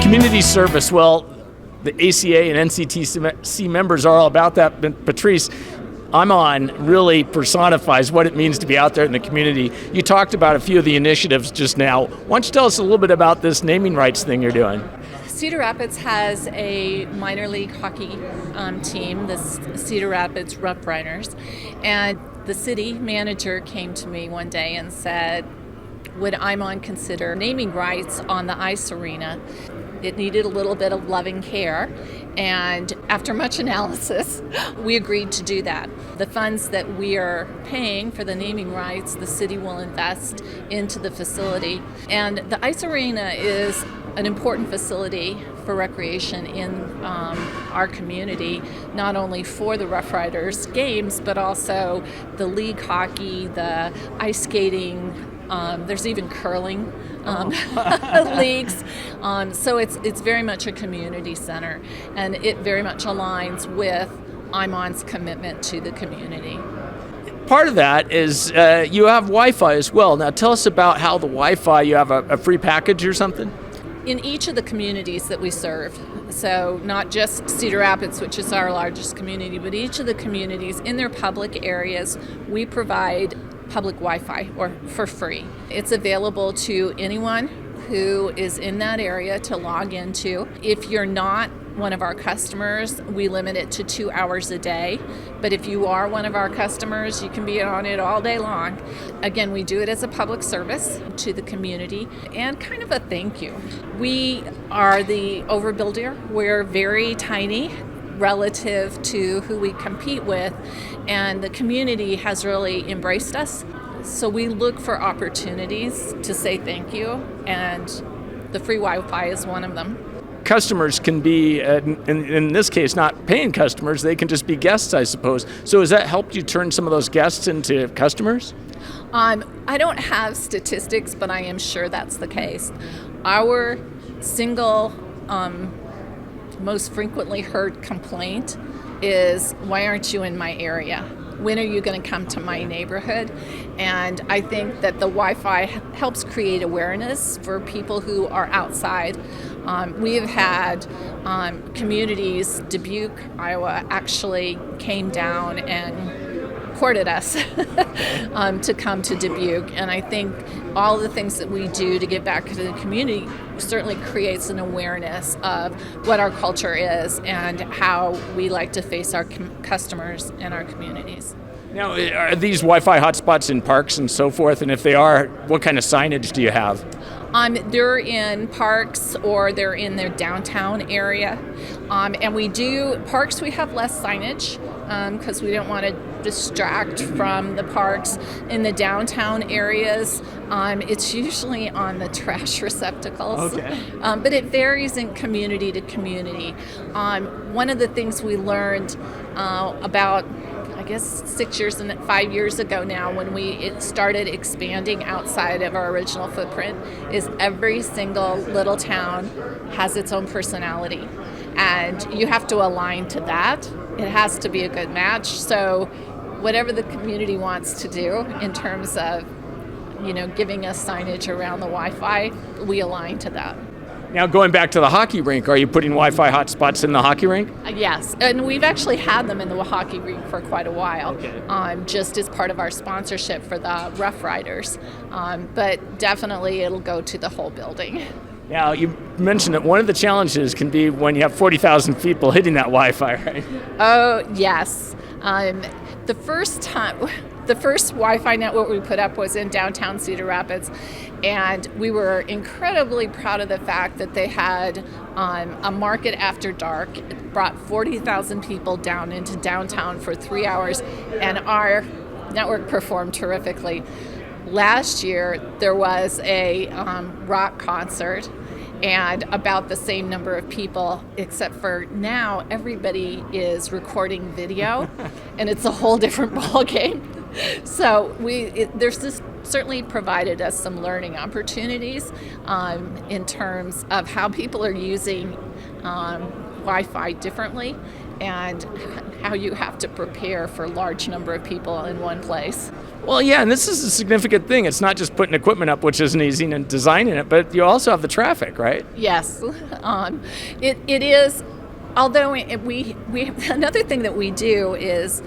Community service, well, the ACA and NCTC members are all about that. But Patrice, ImOn really personifies what it means to be out there in the community. You talked about a few of the initiatives just now. Why don't you tell us a little bit about this naming rights thing you're doing? Cedar Rapids has a minor league hockey team, the Cedar Rapids Rough Riders, and the city manager came to me one day and said, would ImOn consider naming rights on the ice arena? It needed a little bit of loving care, and after much analysis, we agreed to do that. The funds that we are paying for the naming rights, the city will invest into the facility, and the ice arena is an important facility for recreation in our community, not only for the Rough Riders games, but also the league hockey, the ice skating, there's even curling leagues. So it's very much a community center, and it very much aligns with ImOn's commitment to the community. Part of that is you have Wi-Fi as well. Now tell us about how the Wi-Fi, you have a free package or something? In each of the communities that we serve, so not just Cedar Rapids, which is our largest community, but each of the communities in their public areas, we provide public Wi-Fi or for free. It's available to anyone who is in that area to log into. If you're not one of our customers, we limit it to 2 hours a day. But if you are one of our customers, you can be on it all day long. Again, we do it as a public service to the community and kind of a thank you. We are the overbuilder. We're very tiny relative to who we compete with, and the community has really embraced us. So we look for opportunities to say thank you, and the free Wi-Fi is one of them. Customers can be, in this case, not paying customers, they can just be guests, I suppose. So has that helped you turn some of those guests into customers? I don't have statistics, but I am sure that's the case. Our single most frequently heard complaint is, why aren't you in my area? When are you going to come to my neighborhood? And I think that the Wi-Fi helps create awareness for people who are outside. We have had communities, Dubuque, Iowa, actually came down and courted us to come to Dubuque, and I think all the things that we do to give back to the community certainly creates an awareness of what our culture is and how we like to face our customers and our communities. Now, are these Wi-Fi hotspots in parks and so forth? And if they are, what kind of signage do you have? They're in parks or they're in their downtown area. And we do, parks we have less signage because we don't want to distract from the parks. In the downtown areas, it's usually on the trash receptacles. Okay. But it varies in community to community. One of the things we learned about, I guess 5 years ago now, when we started expanding outside of our original footprint, is every single little town has its own personality, and you have to align to that. It has to be a good match. So whatever the community wants to do in terms of, giving us signage around the Wi-Fi, we align to that. Now, going back to the hockey rink, are you putting Wi-Fi hotspots in the hockey rink? Yes, and we've actually had them in the hockey rink for quite a while, okay. Just as part of our sponsorship for the Rough Riders. But definitely it'll go to the whole building. Now, you mentioned that one of the challenges can be when you have 40,000 people hitting that Wi-Fi, right? Oh, yes. The first Wi-Fi network we put up was in downtown Cedar Rapids, and we were incredibly proud of the fact that they had a market after dark. It brought 40,000 people down into downtown for 3 hours, and our network performed terrifically. Last year, there was a rock concert, and about the same number of people, except for now everybody is recording video, and it's a whole different ballgame. So there's this certainly provided us some learning opportunities in terms of how people are using Wi-Fi differently. and how you have to prepare for a large number of people in one place. Well, yeah, and this is a significant thing. It's not just putting equipment up, which isn't easy, and designing it, but you also have the traffic, right? Yes, it is. Although we another thing that we do is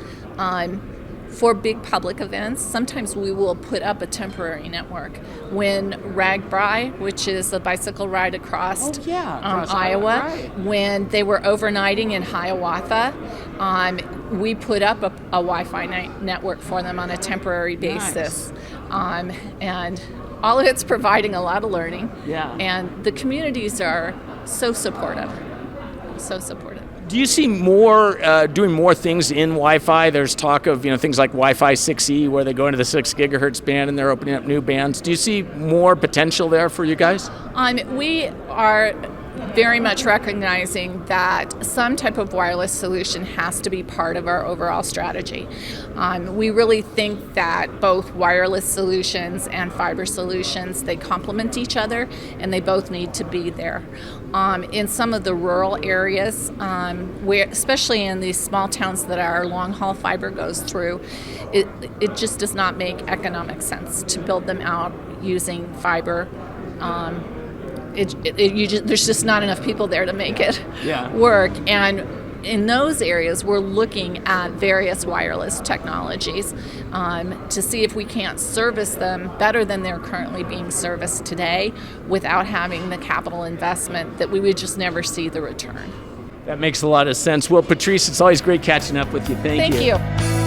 for big public events, sometimes we will put up a temporary network. When RAGBRAI, which is a bicycle ride across, Iowa, right. When they were overnighting in Hiawatha, we put up a Wi-Fi network for them on a temporary basis. Nice. And all of it's providing a lot of learning. Yeah. And the communities are so supportive. So supportive. Do you see more doing more things in Wi-Fi? There's talk of things like Wi-Fi 6E, where they go into the 6 gigahertz band and they're opening up new bands. Do you see more potential there for you guys? We are very much recognizing that some type of wireless solution has to be part of our overall strategy. We really think that both wireless solutions and fiber solutions, they complement each other, and they both need to be there. In some of the rural areas, where, especially in these small towns that our long-haul fiber goes through, it just does not make economic sense to build them out using fiber. There's just not enough people there to make it work. And in those areas, we're looking at various wireless technologies to see if we can't service them better than they're currently being serviced today without having the capital investment that we would just never see the return. That makes a lot of sense. Well, Patrice, it's always great catching up with you. Thank you. Thank you.